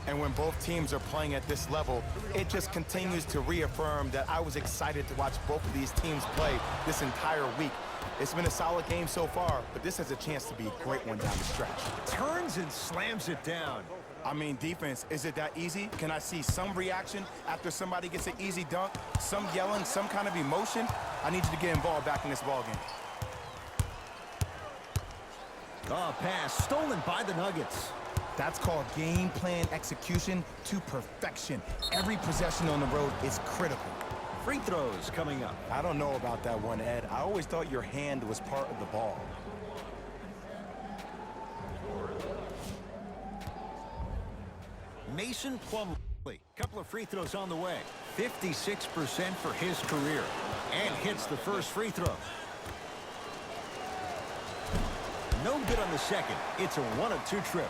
And when both teams are playing at this level, it just continues to reaffirm that I was excited to watch both of these teams play this entire week. It's been a solid game so far, but this has a chance to be a great one down the stretch. Turns and slams it down. I mean, defense, is it that easy? Can I see some reaction after somebody gets an easy dunk? Some yelling, some kind of emotion? I need you to get involved back in this ballgame. Oh, pass stolen by the Nuggets. That's called game plan execution to perfection. Every possession on the road is critical. Free throws coming up. I don't know about that one, Ed. I always thought your hand was part of the ball. Mason Plumlee, couple of free throws on the way. 56% for his career. And hits the first free throw. No good on the second. It's a 1-of-2 trip.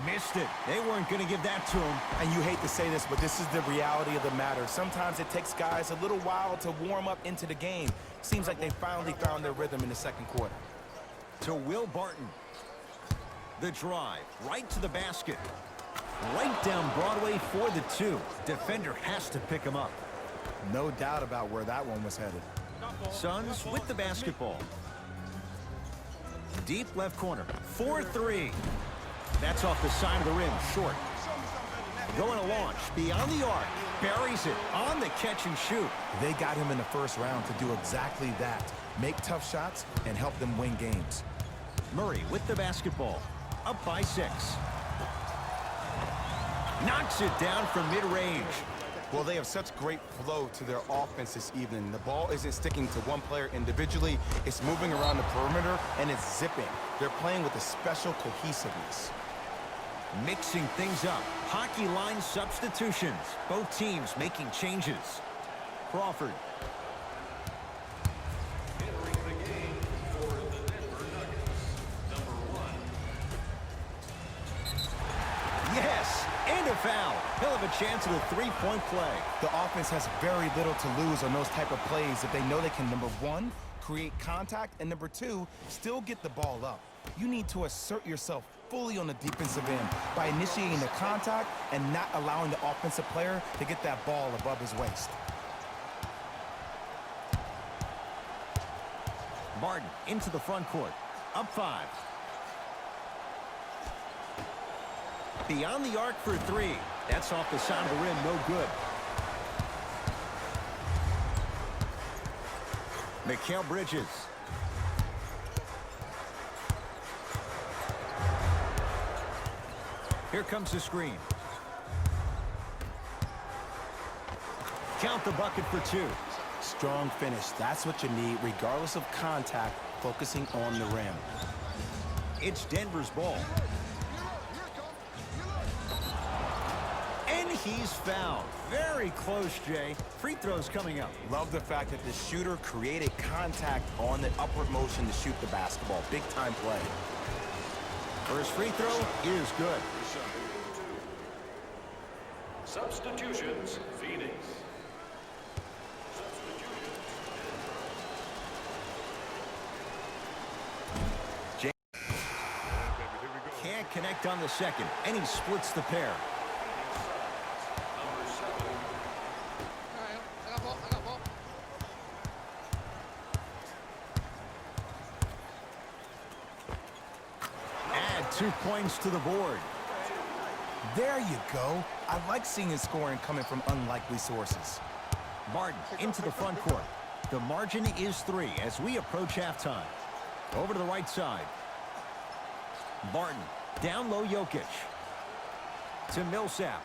Missed it. They weren't going to give that to him. And you hate to say this, but this is the reality of the matter. Sometimes it takes guys a little while to warm up into the game. Seems like they finally found their rhythm in the second quarter. To Will Barton. The drive. Right to the basket. Right down Broadway for the two. Defender has to pick him up. No doubt about where that one was headed. Suns with the basketball. Deep left corner. 4-3. That's off the side of the rim, short. Going to launch, beyond the arc. Buries it on the catch and shoot. They got him in the first round to do exactly that. Make tough shots and help them win games. Murray with the basketball. Up by 6. Knocks it down from mid-range. Well, they have such great flow to their offense this evening. The ball isn't sticking to one player individually. It's moving around the perimeter, and it's zipping. They're playing with a special cohesiveness. Mixing things up. Hockey line substitutions. Both teams making changes. Crawford. Entering the game for the Denver Nuggets, number 1. Yes, and a foul. He'll have a chance at a three-point play. The offense has very little to lose on those type of plays if they know they can, number 1, create contact, and number 2, still get the ball up. You need to assert yourself fully on the defensive end by initiating the contact and not allowing the offensive player to get that ball above his waist. Martin into the front court. Up 5. Beyond the arc for 3. That's off the side of the rim, no good. Mikal Bridges. Here comes the screen. Count the bucket for 2. Strong finish. That's what you need, regardless of contact, focusing on the rim. It's Denver's ball. And he's fouled. Very close, Jay. Free throws coming up. Love the fact that the shooter created contact on the upward motion to shoot the basketball. Big time play. First free throw is good. Substitutions, Phoenix. Can't connect on the second, and he splits the pair. Add 2 points to the board. There you go. I like seeing his scoring coming from unlikely sources. Martin into the front court. The margin is 3 as we approach halftime. Over to the right side. Barton, down low Jokic. To Millsap.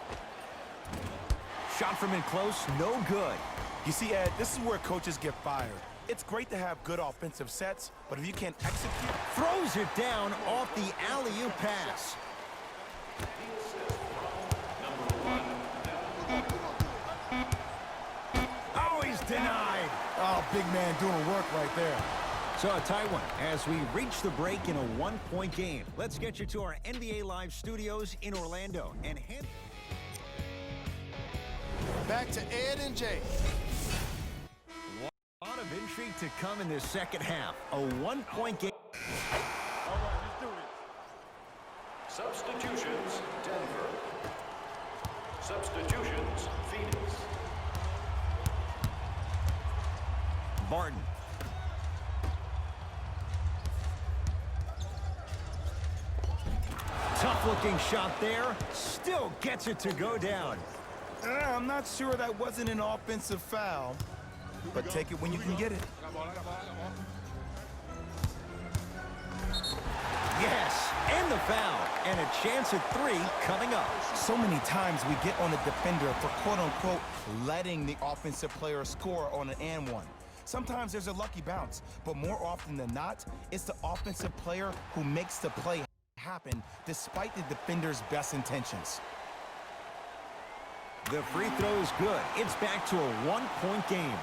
Shot from in close, no good. You see, Ed, this is where coaches get fired. It's great to have good offensive sets, but if you can't execute... Throws it down off the alley-oop pass. Oh, he's denied. Oh, big man doing work right there. So a tight one as we reach the break in a 1-point game. Let's get you to our NBA Live studios in Orlando. And back to Ed and Jay. A lot of of intrigue to come in this second half. A one-point game. All right, let's do this. Substitutions, Denver. Substitutions, Phoenix. Barton. Tough-looking shot there. Still gets it to go down. I'm not sure that wasn't an offensive foul, but take it when you can get it. I got ball, I got ball, I got ball. Yes, and the foul. And a chance at 3 coming up. So many times we get on the defender for quote-unquote letting the offensive player score on an and one. Sometimes there's a lucky bounce, but more often than not, it's the offensive player who makes the play happen despite the defender's best intentions. The free throw is good. It's back to a one-point game.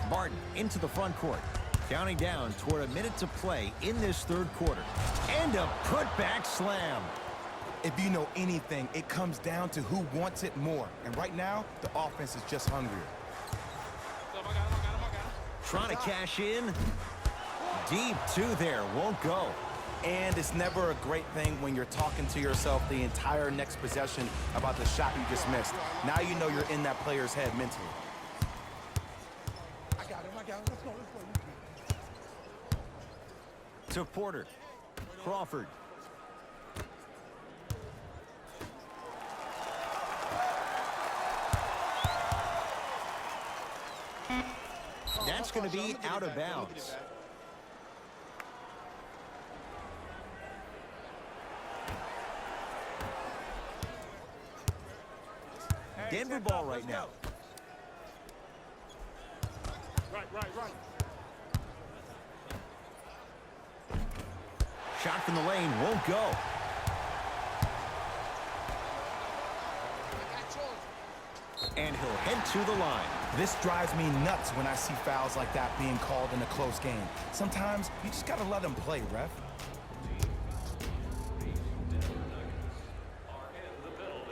Barton into the front court. Counting down toward a minute to play in this third quarter. And a putback slam. If you know anything, it comes down to who wants it more. And right now, the offense is just hungrier. I got him, I got him, I got him. Trying to cash in. Deep two there. Won't go. And it's never a great thing when you're talking to yourself the entire next possession about the shot you just missed. Now you know you're in that player's head mentally. I got him, I got him. Let's go, let's go. To Porter. Crawford. That's going to be out of bounds. Denver ball right now. Right. Shot from the lane won't go. And he'll head to the line. This drives me nuts when I see fouls like that being called in a close game. Sometimes you just gotta let them play, ref.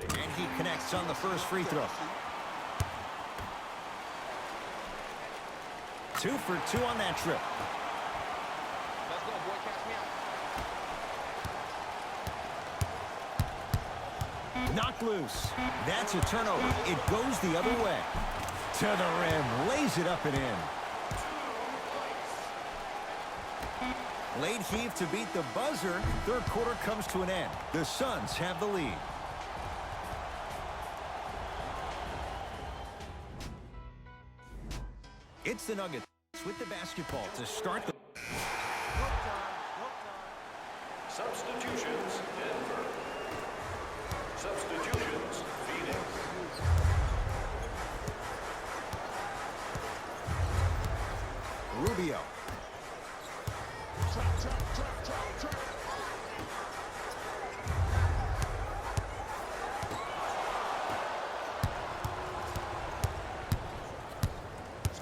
And he connects on the first free throw. 2 for 2 on that trip. Let's go, boy, catch me out. Knocked loose. That's a turnover. It goes the other way. To the rim. Lays it up and in. Late heave to beat the buzzer. Third quarter comes to an end. The Suns have the lead. It's the Nuggets with the basketball to start the... Substitutions, Denver. Substitutions, Phoenix. Rubio. Trap.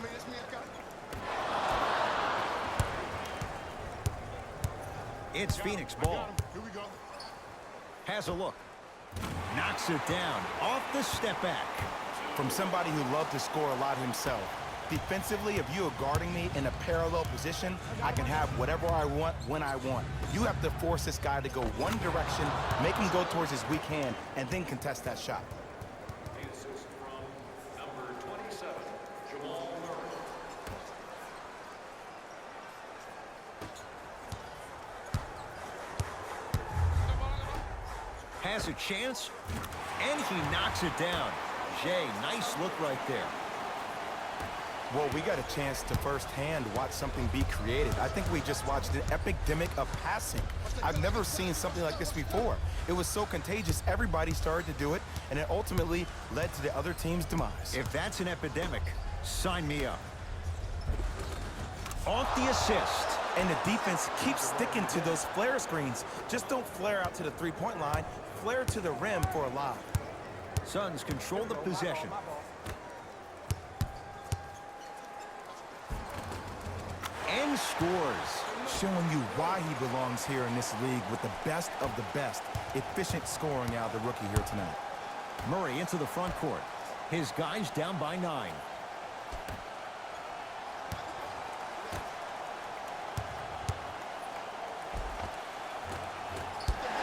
It's me, I got it. It's Phoenix ball. Here we go. Has a look. Knocks it down. Off the step back. From somebody who loved to score a lot himself. Defensively, if you are guarding me in a parallel position, I can have whatever I want when I want. You have to force this guy to go one direction, make him go towards his weak hand, and then contest that shot. The assist from number 27, Jamal Murray. Has a chance, and he knocks it down. Jay, nice look right there. Well, we got a chance to firsthand watch something be created. I think we just watched an epidemic of passing. I've never seen something like this before. It was so contagious, everybody started to do it, and it ultimately led to the other team's demise. If that's an epidemic, sign me up. Off the assist. And the defense keeps sticking to those flare screens. Just don't flare out to the three-point line. Flare to the rim for a lob. Suns control the possession. And scores. Showing you why he belongs here in this league with the best of the best. efficient scoring out of the rookie here tonight. Murray into the front court. His guys down by 9.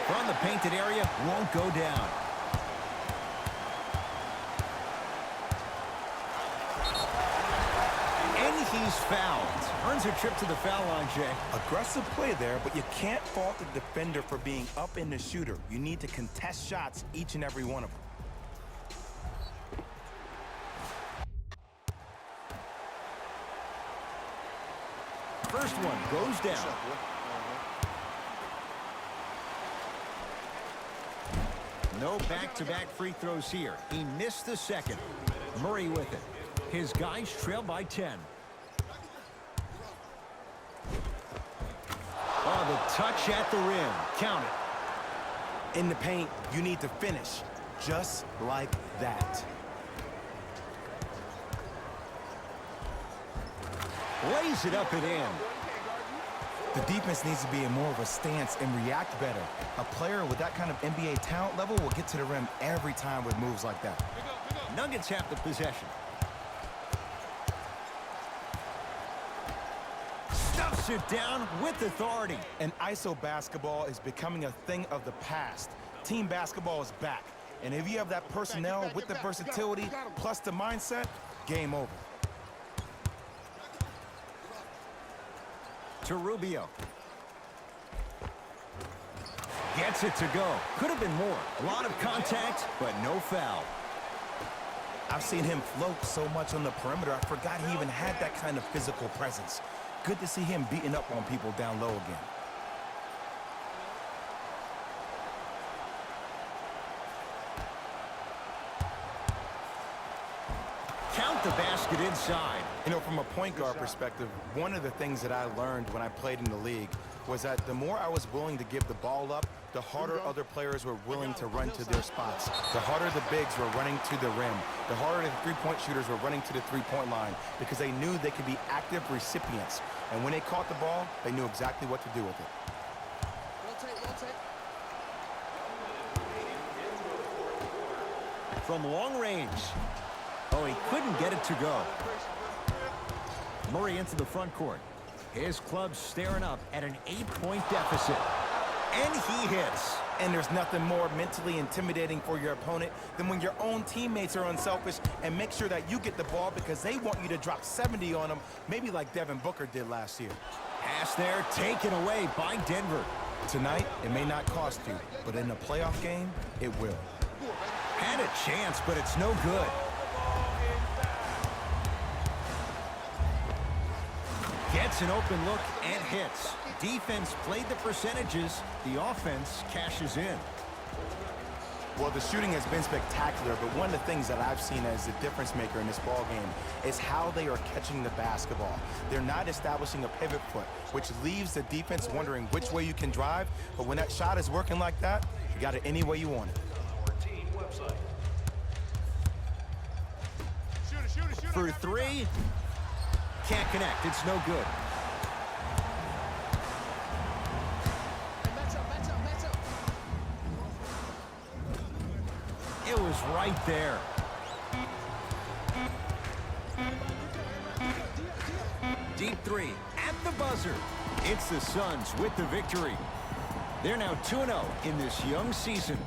From the painted area, won't go down. And he's fouled. Earns a trip to the foul line, Jay. Aggressive play there, but you can't fault the defender for being up in the shooter. You need to contest shots, each and every one of them. First one goes down. No back-to-back free throws here. He missed the second. Murray with it. His guys trail by 10. Oh, the touch at the rim. Count it. In the paint, you need to finish just like that. Lays it up and in. The defense needs to be in more of a stance and react better. A player with that kind of NBA talent level will get to the rim every time with moves like that. Nuggets have the possession. Stuffs it down with authority. And ISO basketball is becoming a thing of the past. Team basketball is back. And if you have that personnel with the versatility plus the mindset, game over. To Rubio. Gets it to go. Could have been more. A lot of contact, but no foul. I've seen him float so much on the perimeter, I forgot he even had that kind of physical presence. Good to see him beating up on people down low again. Count the basket inside. You know, from a point guard perspective, one of the things that I learned when I played in the league was that the more I was willing to give the ball up, the harder other players were willing to run to their spots. The harder the bigs were running to the rim. The harder the three-point shooters were running to the three-point line because they knew they could be active recipients. And when they caught the ball, they knew exactly what to do with it. From long range. Oh, he couldn't get it to go. Murray into the front court. His club's staring up at an 8-point deficit. And he hits. And there's nothing more mentally intimidating for your opponent than when your own teammates are unselfish and make sure that you get the ball because they want you to drop 70 on them, maybe like Devin Booker did last year. Pass there, taken away by Denver. Tonight, it may not cost you, but in a playoff game, it will. Had a chance, but it's no good. Gets an open look and hits. Defense played the percentages. The offense cashes in. Well, the shooting has been spectacular, but one of the things that I've seen as the difference maker in this ball game is how they are catching the basketball. They're not establishing a pivot foot, which leaves the defense wondering which way you can drive, but when that shot is working like that, you got it any way you want it. For three, can't connect. It's no good. It was right there. Deep three at the buzzer. It's the Suns with the victory. They're now 2-0 in this young season.